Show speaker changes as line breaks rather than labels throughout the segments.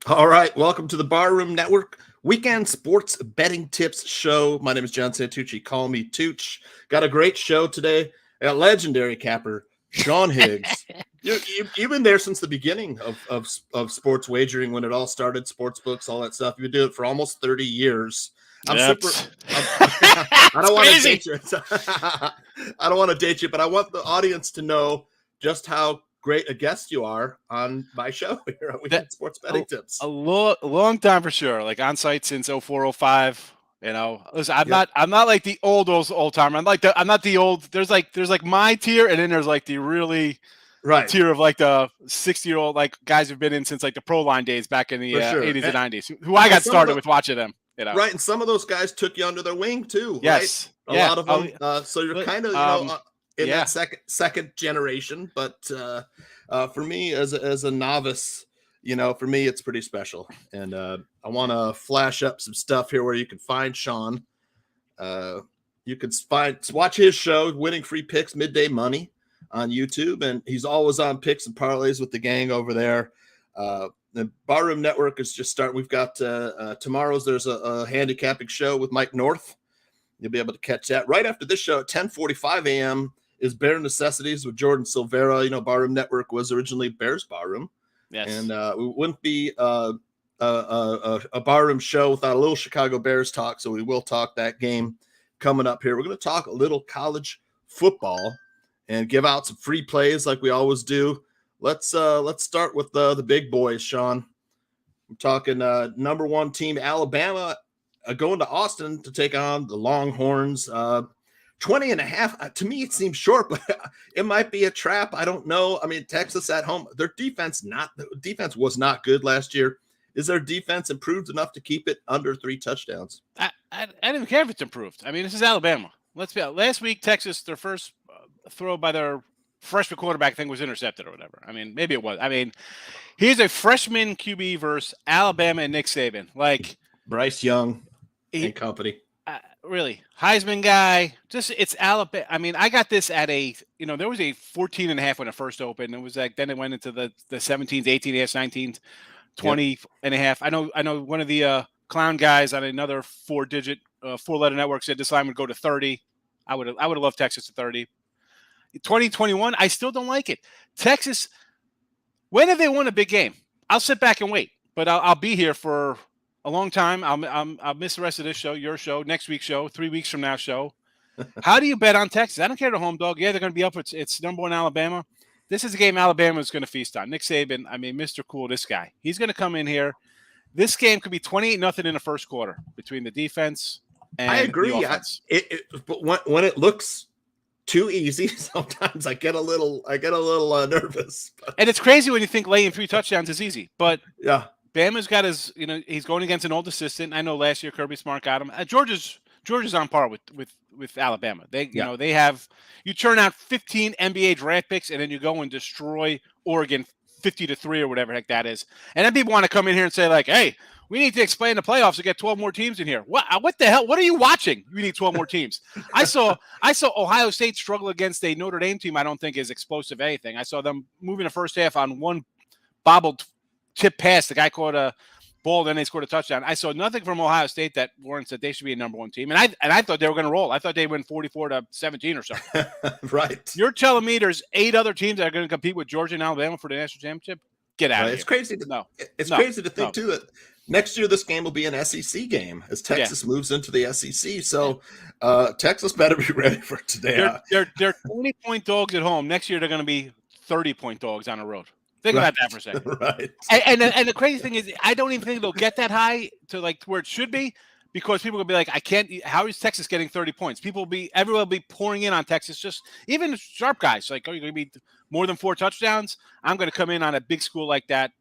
All right, welcome to the Barroom Network Weekend Sports Betting Tips Show. My name is John Santucci. Call me Tooch. Got a great show today. I got legendary capper Sean Higgs. You've been there since the beginning of sports wagering when it all started, sports books, all that stuff. You've been doing it for almost 30 years. I don't want to date you. I don't want to date you, but I want the audience to know just how great a guest you are on my show here on Weekend Sports Betting Tips.
A long time for sure. Like on site since 0405. You know, listen, I'm not like the old timer. I'm not the old. There's like my tier, and then there's like the really tier of like the 60-year-old like guys who've been in since like the pro line days back in the 80s and 90s. Who I got started with watching them. You know,
right, and some of those guys took you under their wing too.
Yes,
right? A lot of them. So you're kind of in that second generation, but for me as a novice, for me it's pretty special, and I want to flash up some stuff here where you can find Sean. You can watch his show, Winning Free Picks Midday Money, on YouTube, and he's always on Picks and Parlays with the gang over there. The Barroom Network is just starting. We've got tomorrow's there's a handicapping show with Mike North. You'll be able to catch that right after this show at 10:45 a.m. is Bare Necessities with Jordan Silvera. Barroom Network was originally Bears Barroom.
Yes.
And we wouldn't be a Barroom show without a little Chicago Bears talk, so we will talk that game coming up here. We're going to talk a little college football and give out some free plays like we always do. Let's start with the big boys, Sean. I'm talking number one team, Alabama, going to Austin to take on the Longhorns. 20.5, to me, it seems short, but it might be a trap. I don't know. I mean, Texas at home, their defense was not good last year. Is their defense improved enough to keep it under 3 touchdowns?
I don't even care if it's improved. I mean, this is Alabama. Let's be honest. Last week, Texas, their first throw by their freshman quarterback thing was intercepted or whatever. I mean, maybe it was. I mean, he's a freshman QB versus Alabama and Nick Saban. Like
Bryce Young and company.
Really, Heisman guy. It's Alabama. I mean, I got this at there was a 14.5 when it first opened. It was like then it went into the 17s, 18s, 19s, 20.5. I know one of the clown guys on another 4-letter network said this line would go to 30. I would have loved Texas to 30. 2021, I still don't like it. Texas, when have they won a big game? I'll sit back and wait, but I'll be here for a long time. I'll miss the rest of this show, your show, next week's show, 3 weeks from now show. How do you bet on Texas? I don't care the home dog. Yeah, they're going to be up. It's number one Alabama. This is a game Alabama is going to feast on. Nick Saban, I mean, Mr. Cool, this guy. He's going to come in here. This game could be 28-0 in the first quarter between the defense and
I agree.
the offense.
But when it looks too easy, sometimes I get a little nervous.
And it's crazy when you think laying 3 touchdowns is easy, but
yeah.
Bama's got his, he's going against an old assistant. I know last year Kirby Smart got him. Georgia's on par with Alabama. They have, you churn out 15 NBA draft picks and then you go and destroy Oregon 50-3 or whatever heck that is. And then people want to come in here and say like, hey, we need to explain the playoffs to get 12 more teams in here. What the hell? What are you watching? You need 12 more teams. I saw Ohio State struggle against a Notre Dame team I don't think is explosive anything. I saw them moving the first half on one bobbled tip pass. The guy caught a ball, then they scored a touchdown. I saw nothing from Ohio State that warrants that they should be a number one team. And I thought they were going to roll. I thought they win 44-17 or something.
Right.
You're telling me there's 8 other teams that are going to compete with Georgia and Alabama for the national championship? Get out of here.
It's crazy. It's crazy to think too that next year this game will be an SEC game as Texas moves into the SEC. So Texas better be ready for today.
They're 20-point dogs at home. Next year they're going to be 30-point dogs on the road. Think about that for a second.
Right.
And the crazy thing is, I don't even think they'll get that high to like where it should be, because people will be like, how is Texas getting 30 points? Everyone will be pouring in on Texas. Just even sharp guys like, you're going to be more than 4 touchdowns. I'm going to come in on a big school like that.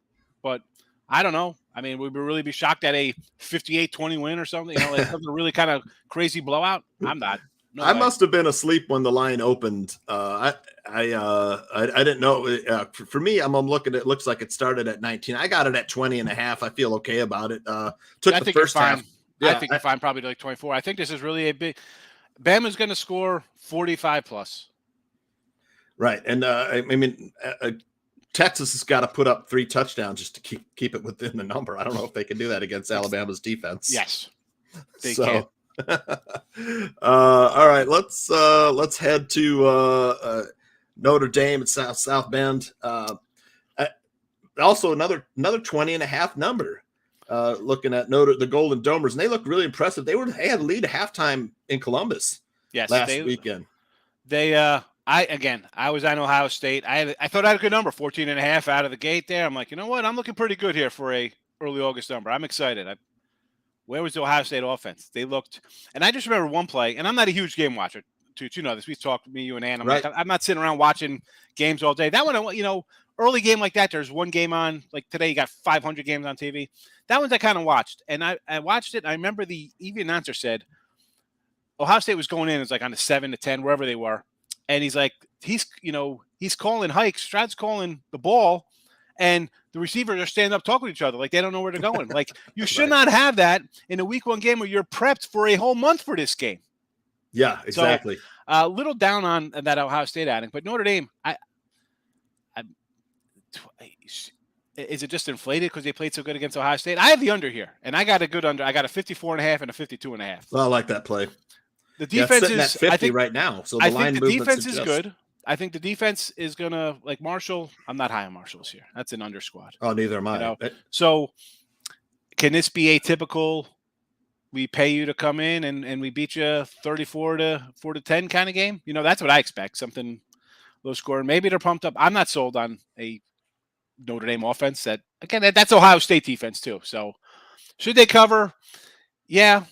But I don't know. I mean, would we really be shocked at a 58-20 win or something? Like something really kind of crazy blowout? I'm not. No
I must have been asleep when the line opened. I didn't know. For me, I'm looking. It looks like it started at 19. I got it at 20.5. I feel okay about it. Took the first half.
Yeah, I think you're fine. Probably like 24. I think this is really a big. Bama's going to score 45 plus.
Right, and I mean, Texas has got to put up 3 touchdowns just to keep it within the number. I don't know if they can do that against Alabama's defense.
Yes, they can.
All right, let's head to Notre Dame at South Bend. Also another 20.5 number. Looking at the Golden Domers, and they looked really impressive. They had a lead at halftime in Columbus.
Yes,
last weekend.
I was on Ohio State. I thought I had a good number, 14.5 out of the gate there. I'm like, you know what? I'm looking pretty good here for a early August number. I'm excited. Where was the Ohio State offense? They looked, and I just remember one play, and I'm not a huge game watcher, Tooch. You know this. We talked, me, you, and Ann. I'm not sitting around watching games all day. That one, early game like that, there's one game on. Like today, you got 500 games on TV. That one's I kind of watched, and I watched it. And I remember the announcer said Ohio State was going in. It was like on the 7 to 10, wherever they were. And he's like, he's calling hikes. Stroud's calling the ball, and the receivers are standing up talking to each other like they don't know where they're going. Like you should not have that in a week 1 game where you're prepped for a whole month for this game.
Yeah, exactly.
So, a little down on that Ohio State outing, but Notre Dame, is it just inflated because they played so good against Ohio State? I have the under here, and I got a good under. I got a 54.5 and a 52.5.
Well, I like that play.
The defense is
at 50 I think, right now, so the line movement
defense is good. I think the defense is gonna like Marshall. I'm not high on Marshall this year. That's an under squad.
Oh, neither am I.
So, can this be a typical? We pay you to come in and we beat you 34 to 10 kind of game. That's what I expect. Something low scoring. Maybe they're pumped up. I'm not sold on a Notre Dame offense. That's Ohio State defense too. So, should they cover? Yeah.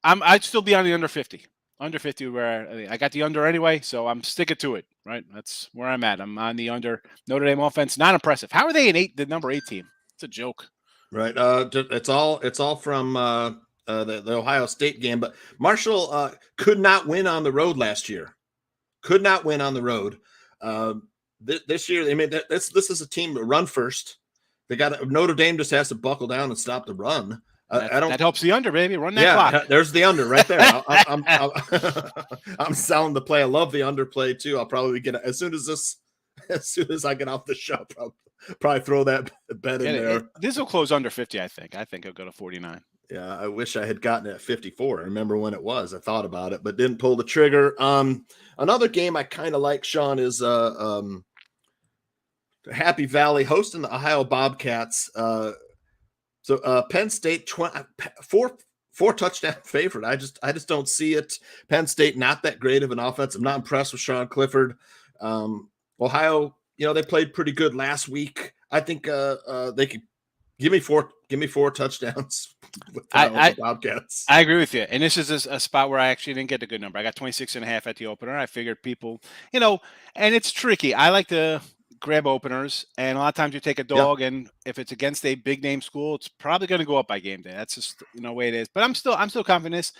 I'd still be on the under 50. Under 50 where I got the under anyway, so I'm sticking to it, right? That's where I'm at. I'm on the under. Notre Dame offense, not impressive. How are they the number 8 team? It's a joke.
Right. It's all from the Ohio State game, but Marshall could not win on the road last year. Could not win on the road. This year, this is a team to run first. Notre Dame just has to buckle down and stop the run.
That helps the under, baby. Run that clock.
There's the under right there. I'm selling the play. I love the under play too. I'll probably get it as soon as I get off the show. Probably throw that bet in there.
This will close under 50. I think it'll go to 49.
Yeah, I wish I had gotten it at 54. I remember when it was. I thought about it, but didn't pull the trigger. Another game I kind of like, Sean, is Happy Valley hosting the Ohio Bobcats. So Penn State 4 touchdown favorite. I just don't see it. Penn State not that great of an offense. I'm not impressed with Sean Clifford. Ohio, they played pretty good last week. I think they could give me four touchdowns with the Bobcats.
I agree with you. And this is a spot where I actually didn't get a good number. I got 26.5 at the opener. I figured people, and it's tricky. I like to grab openers, and a lot of times you take a dog, and if it's against a big name school, it's probably going to go up by game day. That's just the way it is. But I'm still confident.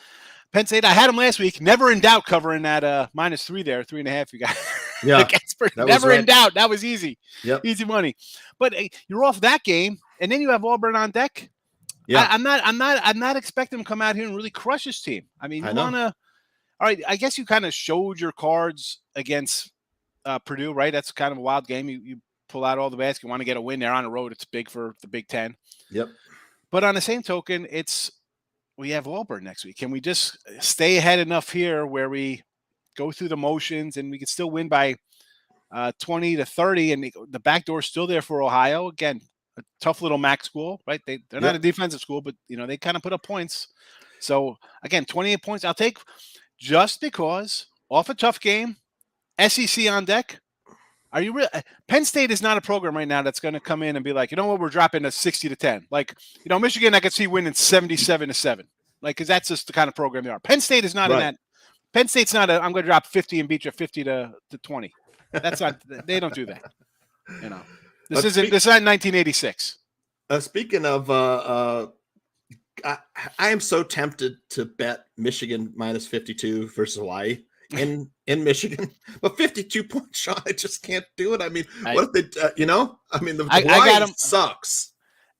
Penn State, I had them last week. Never in doubt covering that -3 there, 3.5. You got never in doubt. That was easy.
Yep.
Easy money. But you're off that game, and then you have Auburn on deck.
Yeah,
I'm not expecting them to come out here and really crush this team. I mean, you want to. All right, I guess you kind of showed your cards against Purdue, right? That's kind of a wild game. You pull out all the best. You want to get a win there on the road. It's big for the Big Ten.
Yep.
But on the same token, we have Auburn next week. Can we just stay ahead enough here where we go through the motions and we can still win by 20 to 30? And the back door is still there for Ohio. Again, a tough little MAC school, right? They're not a defensive school, but they kind of put up points. So again, 28 points I'll take just because off a tough game. SEC on deck. Are you real? Penn State is not a program right now that's going to come in and be like, you know what, we're dropping to 60 to 10. Like, Michigan, I could see winning 77 to 7. Like, because that's just the kind of program they are. Penn State is not in that. Penn State's not I'm going to drop 50 and beat you 50 to 20. That's not. They don't do that. This isn't 1986.
Speaking of, I am so tempted to bet Michigan -52 versus Hawaii. In Michigan, but 52 points shot, I just can't do it. I mean, what if they, the Hawaii sucks.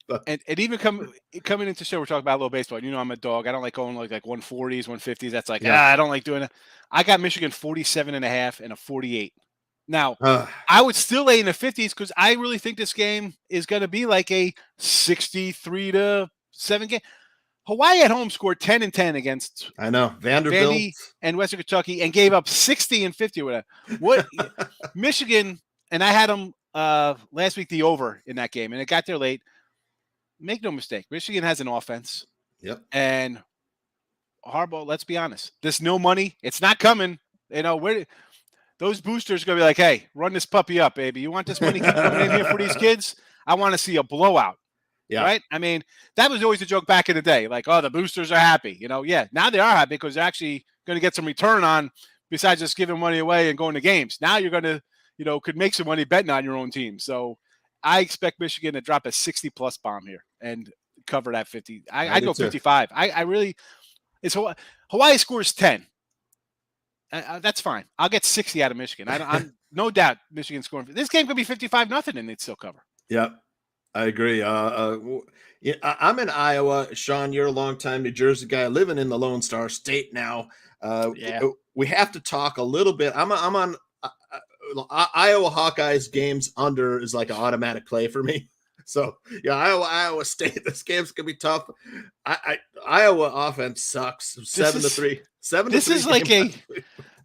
But.
And even coming into show, we're talking about a little baseball. I'm a dog. I don't like going like 140s, 150s. That's like, I don't like doing it. I got Michigan 47.5 and a 48. Now, I would still lay in the 50s because I really think this game is going to be like a 63-7 game. Hawaii at home scored 10-10 against
Vanderbilt
Vandy and Western Kentucky and gave up 60 and 50 or whatever. What Michigan, and I had them last week the over in that game, and it got there late. Make no mistake, Michigan has an offense.
Yep.
And Harbaugh, let's be honest, this no money, it's not coming. Where those boosters are going to be like, hey, run this puppy up, baby. You want this money coming in here for these kids? I want to see a blowout. Yeah. Right? I mean, that was always a joke back in the day. Like, oh, the boosters are happy. Yeah, now they are happy because they're actually going to get some return on besides just giving money away and going to games. Now you're going to, could make some money betting on your own team. So I expect Michigan to drop a 60-plus bomb here and cover that 50. I go 55. I really – it's Hawaii scores 10. That's fine. I'll get 60 out of Michigan. I'm no doubt Michigan scoring. This game could be 55-0 and they'd still cover.
Yep. I agree. I'm in Iowa. Sean, you're a longtime New Jersey guy living in the Lone Star State now. We have to talk a little bit. I'm on Iowa Hawkeyes games under is like an automatic play for me. So yeah, Iowa State. This game's gonna be tough. Iowa offense sucks. 7-3. 7-3.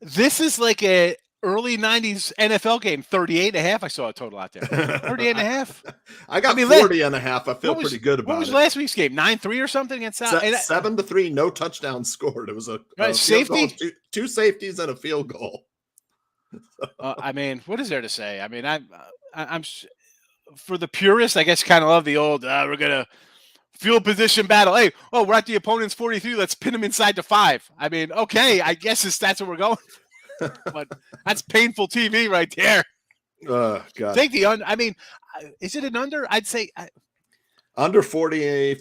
This is like a early 90s NFL game, 38.5. I saw a total out there. 38.5.
I got 40.5. I feel pretty good about it.
What was last week's game? 9-3 or something against South?
7-3, no touchdowns scored. It was a
safety,
two safeties and a field goal.
I mean, what is there to say? I mean, I'm for the purists, I guess, kind of love the old. We're gonna field position battle. Hey, we're at the opponent's 43. Let's pin them inside the 5. I mean, okay, I guess that's what we're going. But that's painful TV right there.
God.
Take the under. I mean, is it an under? I'd say
under 40.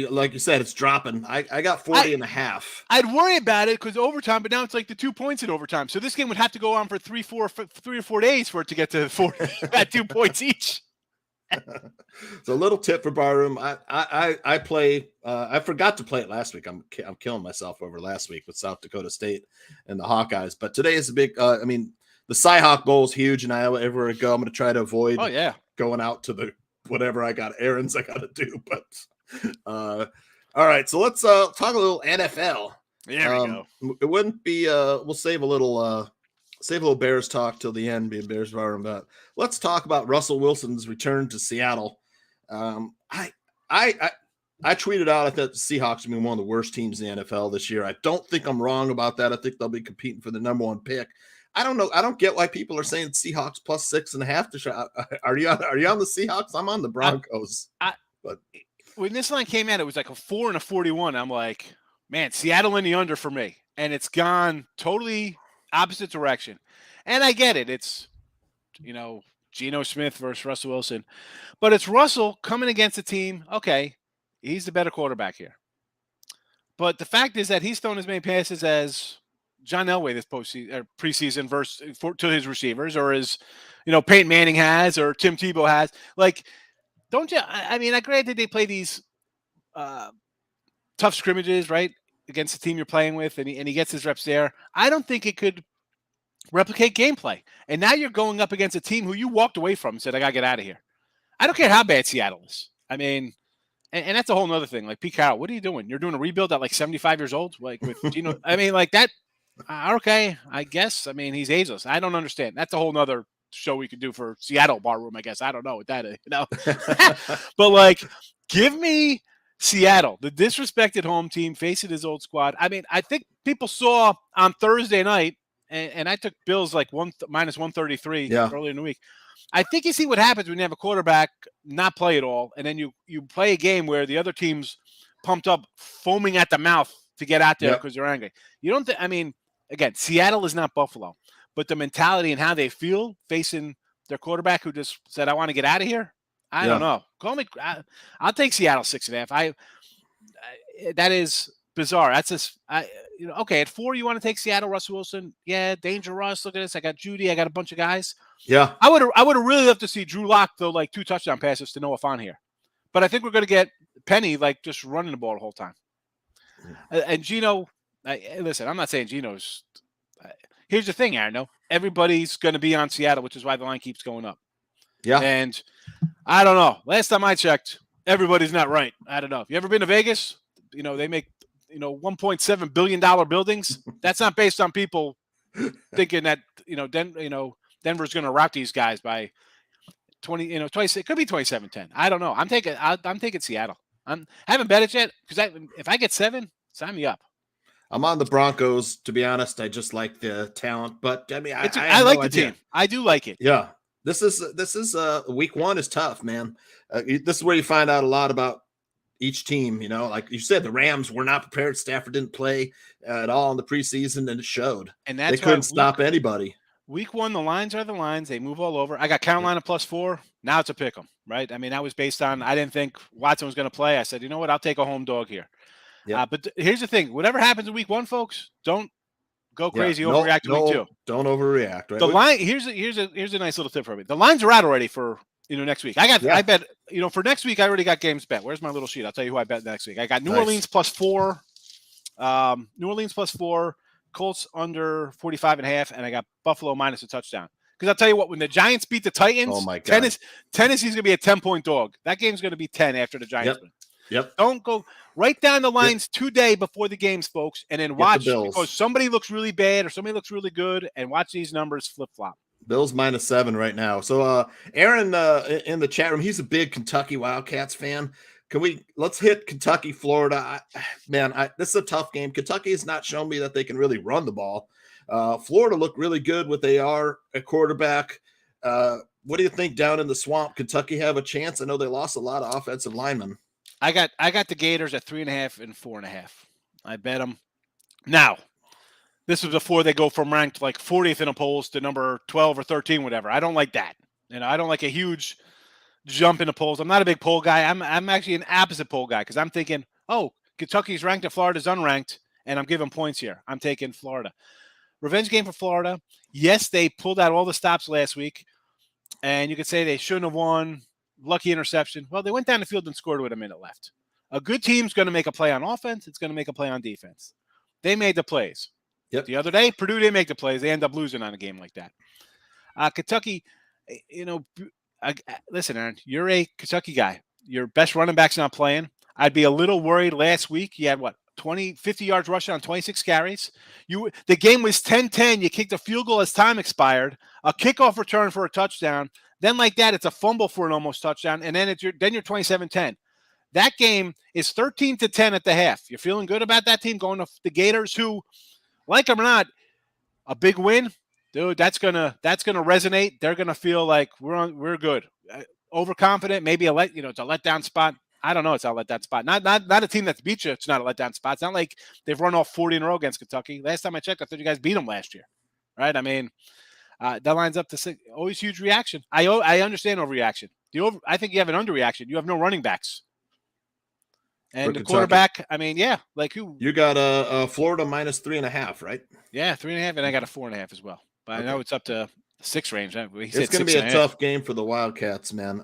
Like you said, it's dropping. I got 40.5.
I'd worry about it because overtime, but now it's like the 2 points in overtime. So this game would have to go on for 3 or 4 days for it to get to 40 at 2 points each.
So a little tip for Barroom. I play. I forgot to play it last week. I'm killing myself over last week with South Dakota State and the Hawkeyes. But today is a big. I mean, the Cyhawk Bowl is huge in Iowa. Everywhere I go, I'm going to try to avoid. Going out to the whatever I got errands I got to do. But all right. So let's talk a little NFL.
There we go.
It wouldn't be. We'll save a little Bears talk till the end, be a Bears Barroom, but let's talk about Russell Wilson's return to Seattle. I tweeted out, I thought the Seahawks have been one of the worst teams in the NFL this year. I don't think I'm wrong about that. I think they'll be competing for the number 1 pick. I don't know. I don't get why people are saying Seahawks plus 6.5 to shot. Are you on the Seahawks? I'm on the Broncos.
But when this line came out, it was like a 4 and a 41. I'm like, man, Seattle in the under for me. And it's gone totally opposite direction. And I get it. It's, Geno Smith versus Russell Wilson. But it's Russell coming against a team. Okay, he's the better quarterback here. But the fact is that he's thrown as many passes as John Elway this preseason to his receivers, or as, Peyton Manning has, or Tim Tebow has. Like, don't you? I mean, granted they play these tough scrimmages, right, against the team you're playing with, and he gets his reps there. I don't think it could replicate gameplay. And now you're going up against a team who you walked away from and said, I got to get out of here. I don't care how bad Seattle is. I mean, and that's a whole nother thing. Like, Pete Carroll, what are you doing? You're doing a rebuild at like 75 years old? Like, with Geno? I mean, like that. Okay, I guess. I mean, he's ageless. I don't understand. That's a whole nother show we could do for Seattle Barroom, I guess. I don't know what that is, But, like, give me Seattle, the disrespected home team, facing his old squad. I mean, I think people saw on Thursday night, and I took Bills like minus 133 earlier in the week. I think you see what happens when you have a quarterback not play at all, and then you play a game where the other team's pumped up, foaming at the mouth to get out there because they're angry. You don't I mean, again, Seattle is not Buffalo, but the mentality and how they feel facing their quarterback who just said, I want to get out of here. I don't know. Call me. I'll take Seattle 6.5. That is bizarre. That's just, okay. At 4, you want to take Seattle, Russell Wilson. Yeah. Danger Russ. Look at this. I got Judy. I got a bunch of guys.
Yeah.
I would have really loved to see Drew Lock throw like 2 touchdown passes to Noah Fant here, but I think we're going to get Penny like just running the ball the whole time. And Geno, listen, I'm not saying Geno's here's the thing, Aaron. No, everybody's going to be on Seattle, which is why the line keeps going up.
Yeah.
And I don't know. Last time I checked, everybody's not right. I don't know. If you ever been to Vegas, they make, $1.7 billion buildings. That's not based on people thinking that, Denver's going to rout these guys by 20, 26. It could be 27-10. I don't know. I'm taking Seattle. I haven't bet it yet because if I get 7, sign me up.
I'm on the Broncos. To be honest, I just like the talent, but I mean,
I like the team. I do like it.
Yeah. This is week 1 is tough, man. This is where you find out a lot about each team. Like you said, the Rams were not prepared. Stafford didn't play at all in the preseason, and it showed.
And that's
they couldn't stop anybody.
Week 1, the lines are the lines. They move all over. I got Carolina +4. Now it's a pick 'em, right? I mean, that was based on I didn't think Watson was going to play. I said, you know what? I'll take a home dog here. Yeah. But here's the thing: whatever happens in week 1, folks, don't go crazy overreact to week 2.
Don't overreact. Right?
The line here's a nice little tip for me. The lines are out already for next week. I bet for next week I already got games bet. Where's my little sheet? I'll tell you who I bet next week. I got New Orleans +4. New Orleans +4. Colts under 45.5, and I got Buffalo minus a touchdown. Because I'll tell you what, when the Giants beat the Titans,
oh my God.
Tennessee's going to be a 10-point dog. That game's going to be 10 after the Giants win.
Yep.
Don't go write down the lines today before the games, folks, and then watch because somebody looks really bad or somebody looks really good, and watch these numbers flip-flop.
Bills -7 right now. So Aaron in the chat room, he's a big Kentucky Wildcats fan. Let's hit Kentucky, Florida. This is a tough game. Kentucky has not shown me that they can really run the ball. Florida looked really good with AR at quarterback. What do you think down in the swamp? Kentucky have a chance? I know they lost a lot of offensive linemen.
I got the Gators at 3.5 and 4.5. I bet them. Now, this was before they go from ranked like 40th in the polls to number 12 or 13, whatever. I don't like that. I don't like a huge jump in the polls. I'm not a big poll guy. I'm actually an opposite poll guy because I'm thinking, Kentucky's ranked and Florida's unranked, and I'm giving points here. I'm taking Florida. Revenge game for Florida. Yes, they pulled out all the stops last week, and you could say they shouldn't have won. Lucky interception. Well, they went down the field and scored with a minute left. A good team's going to make a play on offense. It's going to make a play on defense. They made the plays.
Yep.
The other day, Purdue didn't make the plays. They end up losing on a game like that. Kentucky, listen, Aaron, you're a Kentucky guy. Your best running back's not playing. I'd be a little worried last week. You had 50 yards rushing on 26 carries. The game was 10-10. You kicked a field goal as time expired, a kickoff return for a touchdown. Then like that, it's a fumble for an almost touchdown, and then you're 27-10. That game is 13-10 at the half. You're feeling good about that team going to the Gators, who, like them or not, a big win, dude. That's gonna resonate. They're gonna feel like we're good. Overconfident, maybe it's a letdown spot. I don't know. It's a letdown spot. Not a team that's beat you. It's not a letdown spot. It's not like they've run off 40 in a row against Kentucky. Last time I checked, I thought you guys beat them last year, right? I mean. That lines up to 6. Always huge reaction. I understand overreaction. I think you have an underreaction. You have no running backs. And the quarterback, like who?
You got Florida -3.5, right?
Yeah, 3.5, and I got a 4.5 as well. But I know it's up to 6 range.
It's going to be a tough game for the Wildcats, man.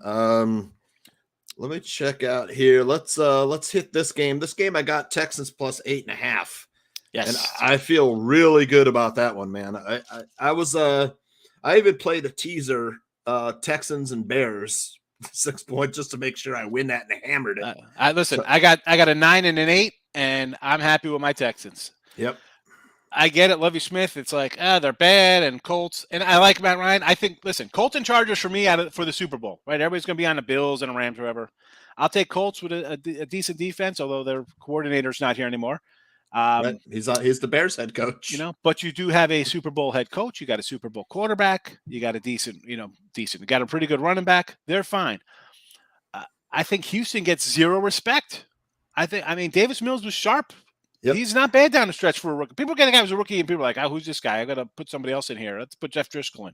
Let me check out here. Let's hit this game. This game I got Texans +8.5.
Yes,
and I feel really good about that one, man. I even played a teaser, Texans and Bears 6 points just to make sure I win that and hammered it.
I got a 9 and an 8, and I'm happy with my Texans.
Yep.
I get it, Lovie Smith. It's like, they're bad, and Colts. And I like Matt Ryan. I think, listen, Colts and Chargers for me for the Super Bowl, right? Everybody's going to be on the Bills and the Rams, whatever. I'll take Colts with a decent defense, although their coordinator's not here anymore.
Right. He's the Bears head coach.
But you do have a Super Bowl head coach. You got a Super Bowl quarterback. You got a decent. You got a pretty good running back. They're fine. I think Houston gets zero respect. Davis Mills was sharp. Yep. He's not bad down the stretch for a rookie. People get a guy who's a rookie, and people are like, who's this guy? I got to put somebody else in here. Let's put Jeff Driscoll in.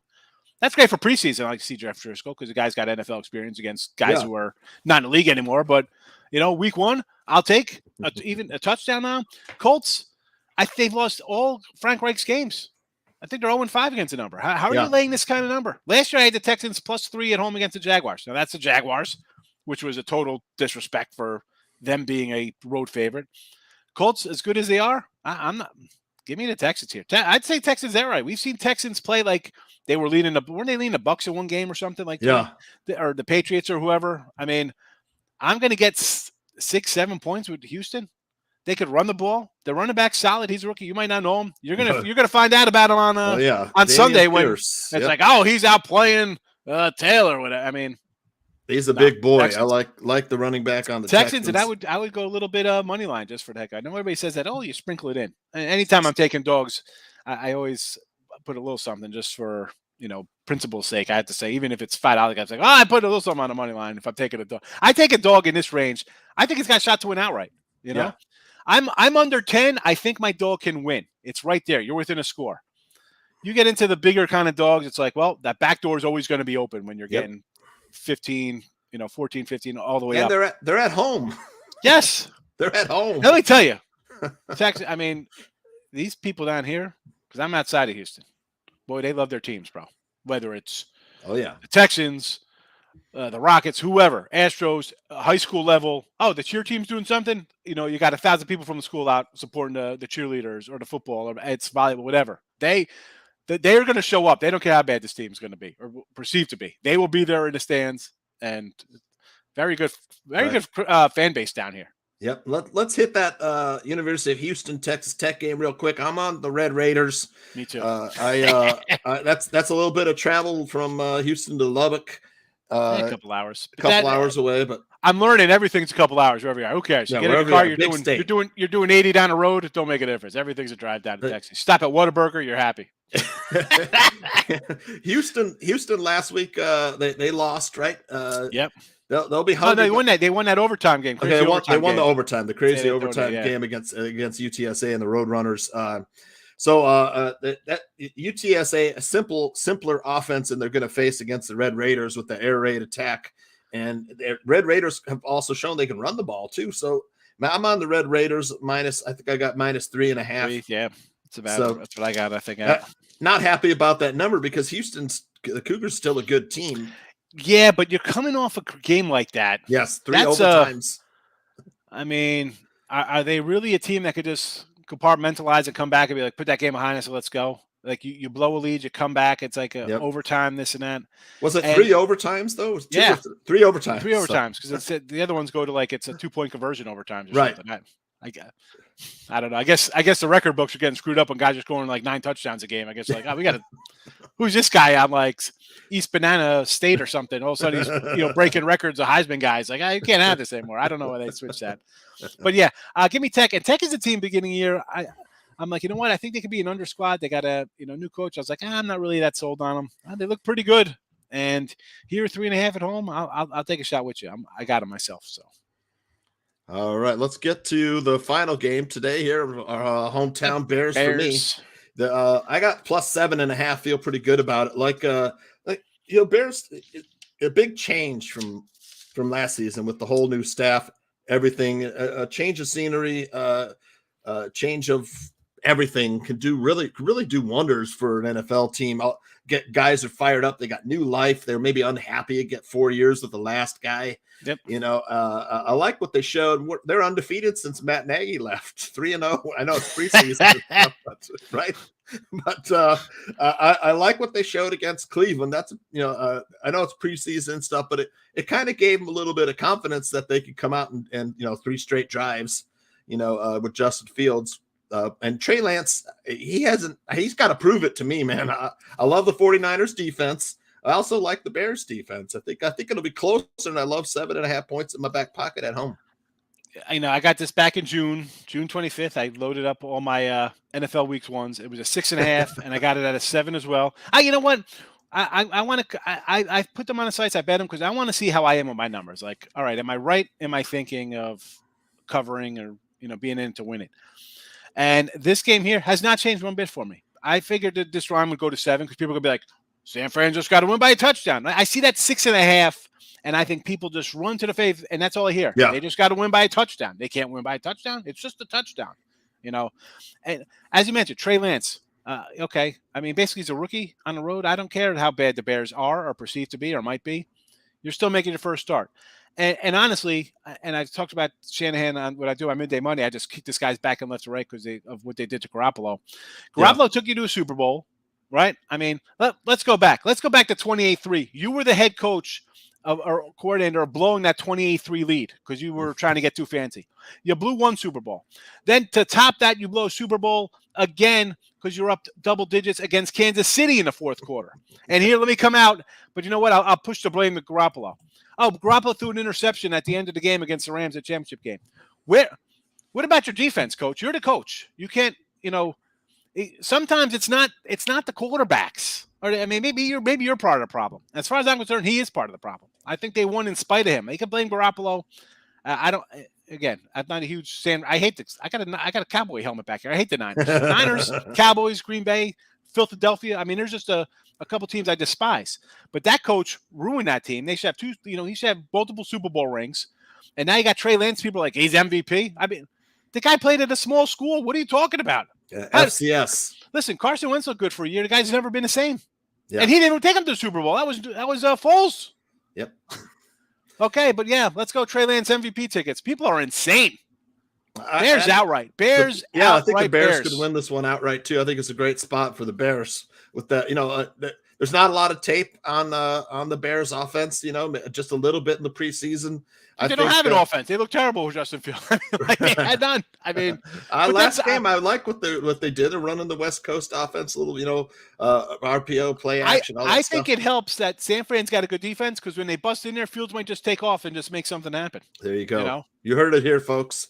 That's great for preseason. I like to see Jeff Driscoll because the guy's got NFL experience against guys who are not in the league anymore. But, week 1, I'll take even a touchdown now. Colts, I think they've lost all Frank Reich's games. I think they're 0-5 against the number. How are you laying this kind of number? Last year I had the Texans +3 at home against the Jaguars. Now, that's the Jaguars, which was a total disrespect for them being a road favorite. Colts, as good as they are, I'm not. Give me the Texans here. I'd say Texans outright. We've seen Texans play like they were leading weren't they leading the Bucks in one game or something like that? Or the Patriots or whoever. I mean, I'm going to get 6-7 points with Houston. They could run the ball. The running back solid. He's a rookie. You might not know him. You're gonna find out about him on Sunday when it's like, oh, he's out playing Taylor. Whatever. I mean,
he's a big boy. Texans. I like the running back on the Texans.
And I would go a little bit money line just for the heck. I know everybody says that. Oh, you sprinkle it in. And anytime I'm taking dogs, I always put a little something just for principle's sake. I have to say, even if it's $5, I was like, oh, I put a little something on the money line. If I'm taking a dog, I take a dog in this range. I think it's got a shot to win outright. Yeah. I'm under 10. I think my dog can win. It's right there. You're within a score. You get into the bigger kind of dogs, it's like, well, that back door is always going to be open when you're getting 15, 14, 15, all the way up.
And they're at home.
Yes.
They're at home.
Let me tell you. I mean, these people down here, because I'm outside of Houston, boy, they love their teams, bro. Whether it's the Texans, the Rockets, whoever, Astros, high school level. Oh, the cheer team's doing something. You got 1,000 people from the school out supporting the cheerleaders or the football or it's volleyball, whatever. They're going to show up. They don't care how bad this team's going to be or perceived to be. They will be there in the stands, and very good fan base down here.
Yep. Let's hit that University of Houston, Texas Tech game real quick. I'm on the Red Raiders.
Me too.
That's a little bit of travel from Houston to Lubbock.
A couple hours.
Hours away, but
I'm learning everything's a couple hours wherever you are. Who cares? You get in a car, you're doing 80 down the road, it don't make a difference. Everything's a drive down to Texas. Stop at Whataburger, you're happy.
Houston last week they lost, right?
Yep.
They'll be hungry.
No, they won that overtime game.
Okay, they won the overtime, the crazy overtime game against UTSA and the Roadrunners. So that UTSA, a simpler offense, and they're going to face against the Red Raiders with the air raid attack. And the Red Raiders have also shown they can run the ball too. So I'm on the Red Raiders minus. I think I got -3.5.
Yeah, that's what I got. I think
not happy about that number because the Cougars still a good team.
Yeah, but you're coming off a game like that.
Yes, 3 overtimes.
I mean, are they really a team that could just compartmentalize and come back and be like, put that game behind us and let's go? Like you blow a lead, you come back, it's like overtime, this and that. Was
it 3 overtimes though? It was 3 overtimes.
3 overtimes because the other ones go to like it's a 2-point conversion overtimes or
right.
something. I don't know. I guess the record books are getting screwed up when guys are scoring like 9 touchdowns a game. I guess like, we got to. Who's this guy on like East Banana State or something? All of a sudden he's breaking records of Heisman guys. Like you can't have this anymore. I don't know why they switched that. But yeah, give me Tech. And Tech is a team beginning of year. I'm like, you know what? I think they could be an under squad. They got a new coach. I was like, I'm not really that sold on them. They look pretty good. And here 3.5 at home, I'll take a shot with you. I got them myself. So.
All right, let's get to the final game today here. Our hometown Bears for me. I got +7.5. Feel pretty good about it. Bears, a big change from last season with the whole new staff, everything, a change of scenery, change of everything can do really do wonders for an NFL team. Guys are fired up. They got new life. They're maybe unhappy to get 4 years with the last guy.
Yep.
I like what they showed. They're undefeated since Matt Nagy left. 3-0. I know it's preseason, right? But I like what they showed against Cleveland. That's I know it's preseason stuff, but it kind of gave them a little bit of confidence that they could come out and 3 straight drives, with Justin Fields. And Trey Lance, he's got to prove it to me, man. I love the 49ers defense. I also like the Bears defense. I think it'll be closer, and I love 7.5 points in my back pocket at home.
I got this back in June 25th. I loaded up all my NFL weeks ones. It was a 6.5, and I got it at a 7 as well. You know what? I want to. I put them on the sites. I bet them because I want to see how I am with my numbers. Like, all right, am I right? Am I thinking of covering or being in to win it? And this game here has not changed one bit for me. I figured that this line would go to 7 because people are going to be like, San Fran just got to win by a touchdown. I see that 6.5, and I think people just run to the faith, and that's all I hear.
Yeah.
They just got to win by a touchdown. They can't win by a touchdown. It's just a touchdown, And as you mentioned, Trey Lance, okay. I mean, basically he's a rookie on the road. I don't care how bad the Bears are or perceived to be or might be. You're still making your first start. And honestly, and I talked about Shanahan on what I do on Midday Monday. I just kick this guy's back and left and right because of what they did to Garoppolo. Garoppolo took you to a Super Bowl, right? I mean, let's go back. Let's go back to 28-3. You were the head coach or coordinator of blowing that 28-3 lead because you were trying to get too fancy. You blew one Super Bowl. Then to top that, you blow a Super Bowl again because you're up double digits against Kansas City in the fourth quarter. And here, let me come out. But you know what? I'll push the blame to Garoppolo. Oh, Garoppolo threw an interception at the end of the game against the Rams at championship game. What about your defense, coach? You're the coach. You can't, sometimes it's not the quarterbacks. Or I mean, maybe you're part of the problem. As far as I'm concerned, he is part of the problem. I think they won in spite of him. You can blame Garoppolo. I don't. Again, I'm not a huge fan. I hate this. I got a Cowboy helmet back here. I hate the Niners. Niners, Cowboys, Green Bay, Philadelphia. I mean, there's just a couple teams I despise. But that coach ruined that team. They should have two. He should have multiple Super Bowl rings. And now you got Trey Lance. People are like, he's MVP. I mean, the guy played at a small school. What are you talking about?
FCS.
Listen, Carson Wentz looked good for a year. The guy's never been the same.
Yeah.
And he didn't take him to the Super Bowl. That was Foles.
Yep.
Okay, but yeah, let's go Trey Lance MVP tickets. People are insane. Bears outright. Bears.
I think the Bears could win this one outright too. I think it's a great spot for the Bears with that. There's not a lot of tape on the Bears offense. Just a little bit in the preseason.
They don't have an offense. They look terrible with Justin Fields. They had none. I mean,
last game I like what they did. They're running the West Coast offense, a little RPO play action.
I think it helps that San Fran's got a good defense because when they bust in there, Fields might just take off and just make something happen.
There you go. You heard it here, folks.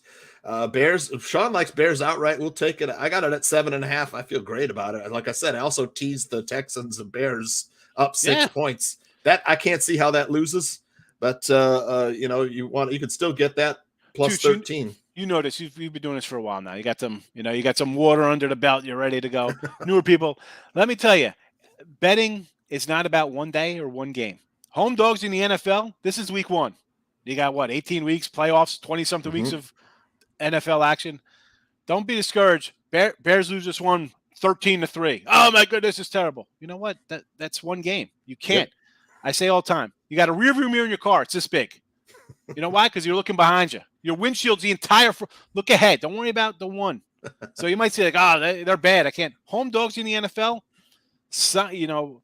Bears. Sean likes Bears outright. We'll take it. I got it at 7.5. I feel great about it. Like I said, I also teased the Texans and Bears up 6 points. That I can't see how that loses. But you can still get that plus 13.
You notice you've been doing this for a while now. You got some water under the belt. You're ready to go. Newer people, let me tell you, betting is not about one day or one game. Home dogs in the NFL. This is week 1. You got 18 weeks, playoffs, 20-something weeks of NFL action. Don't be discouraged. Bears lose this one 13-3. Oh my goodness, it's terrible. You know what? That's one game. You can't. Yep. I say all the time. You got a rearview mirror in your car. It's this big. You know why? Because you're looking behind you. Your windshield's the entire. Look ahead. Don't worry about the one. So you might say they're bad. I can't. Home dogs in the NFL. So,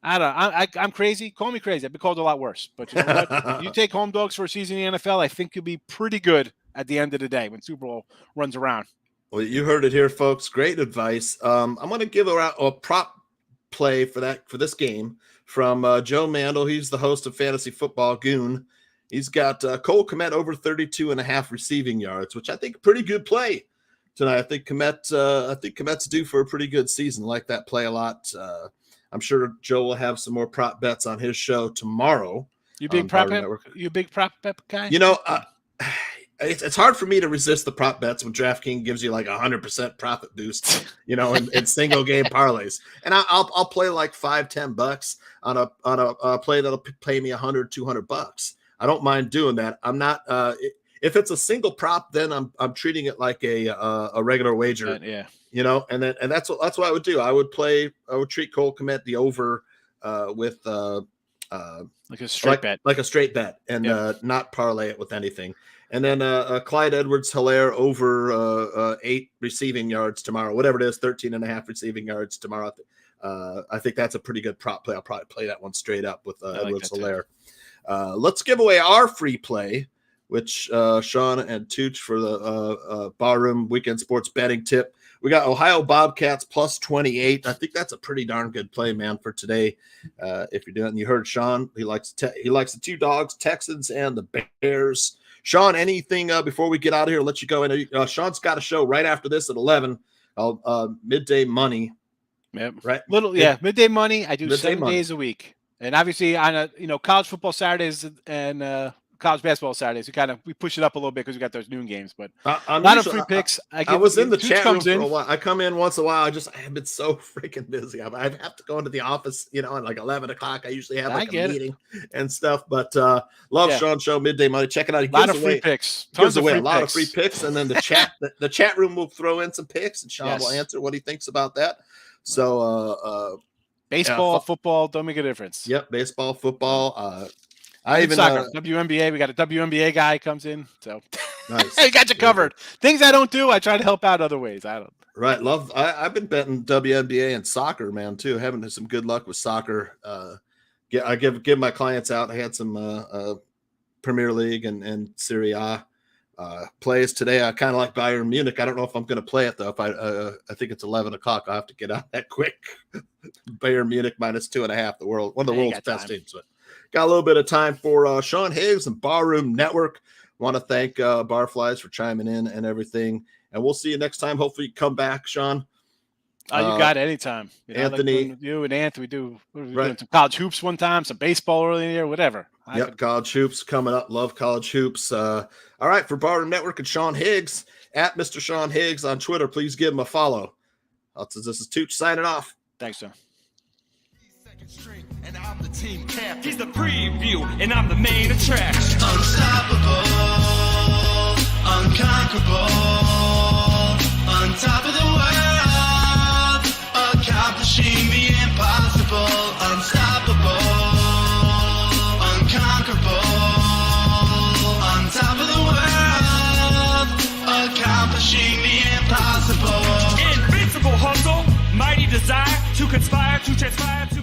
I'm crazy. Call me crazy. I've been called a lot worse. But you know what? You take home dogs for a season in the NFL, I think you'll be pretty good at the end of the day when Super Bowl runs around.
Well, you heard it here, folks. Great advice. I'm going to give a prop play for this game from Joe Mandel. He's the host of Fantasy Football Goon. He's got Cole Kmet over 32.5 receiving yards, which I think pretty good play tonight. I think Kmet's due for a pretty good season. Like that play a lot. I'm sure Joe will have some more prop bets on his show tomorrow.
You big prop bet guy?
It's hard for me to resist the prop bets when DraftKings gives you like 100% profit boost, in single game parlays. And I'll play like $5-10 on a play that'll pay me $100-200. I don't mind doing that. I'm not if it's a single prop, then I'm treating it like a regular wager. And that's what I would do. I would treat Cole Kmet the over with
like a straight bet,
and not parlay it with anything. And then Clyde Edwards-Helaire over 8 receiving yards tomorrow, whatever it is, 13.5 receiving yards tomorrow. I think that's a pretty good prop play. I'll probably play that one straight up with Edwards-Helaire. Let's give away our free play, which Sean and Tooch for the Barroom Weekend Sports Betting Tip. We got Ohio Bobcats plus 28. I think that's a pretty darn good play, man, for today. If you're doing it, and you heard Sean, he likes the 2 dogs, Texans and the Bears. Sean, anything before we get out of here? I'll let you go. And Sean's got a show right after this at 11. Midday Money.
Yep.
Right.
Midday Money. I do 7 days a week, and obviously on college football Saturdays and college basketball Saturdays, we push it up a little bit because we got those noon games. But a lot of free picks.
I was in the chat room for a while. I come in once in a while. I have been so freaking busy. I have to go into the office, at like 11 o'clock. I usually have a meeting and stuff. But love Sean's show, Midday Money. Check it out.
A lot of free picks.
Gives away a lot of free picks, and then the chat room will throw in some picks, and Sean will answer what he thinks about that. So
baseball, football don't make a difference.
Yep, baseball, football.
WNBA. We got a WNBA guy comes in, so
nice.
I got you covered. Things I don't do, I try to help out other ways.
Right. I've been betting WNBA and soccer, man, too. Having some good luck with soccer. I give my clients out. I had some Premier League and Serie A plays today. I kind of like Bayern Munich. I don't know if I'm going to play it though. If I think it's 11 o'clock. I'll have to get out that quick. Bayern Munich -2.5. One of the world's best teams. But got a little bit of time for Sean Higgs and Barroom Network. Want to thank Barflies for chiming in and everything. And we'll see you next time. Hopefully you come back, Sean.
You got it anytime.
Anthony.
Like you and Anthony, we were doing some college hoops one time, some baseball early in the year, whatever.
College hoops coming up. Love college hoops. All right, for Barroom Network and Sean Higgs, at Mr. Sean Higgs on Twitter, please give him a follow. This is Tooch signing off.
Thanks, sir.
And I'm the team captain. He's the preview, and I'm the main attraction.
Unstoppable, unconquerable, on top of the world, accomplishing the impossible. Unstoppable, unconquerable, on top of the world, accomplishing the impossible.
Invincible hustle, mighty desire to conspire, to transpire, to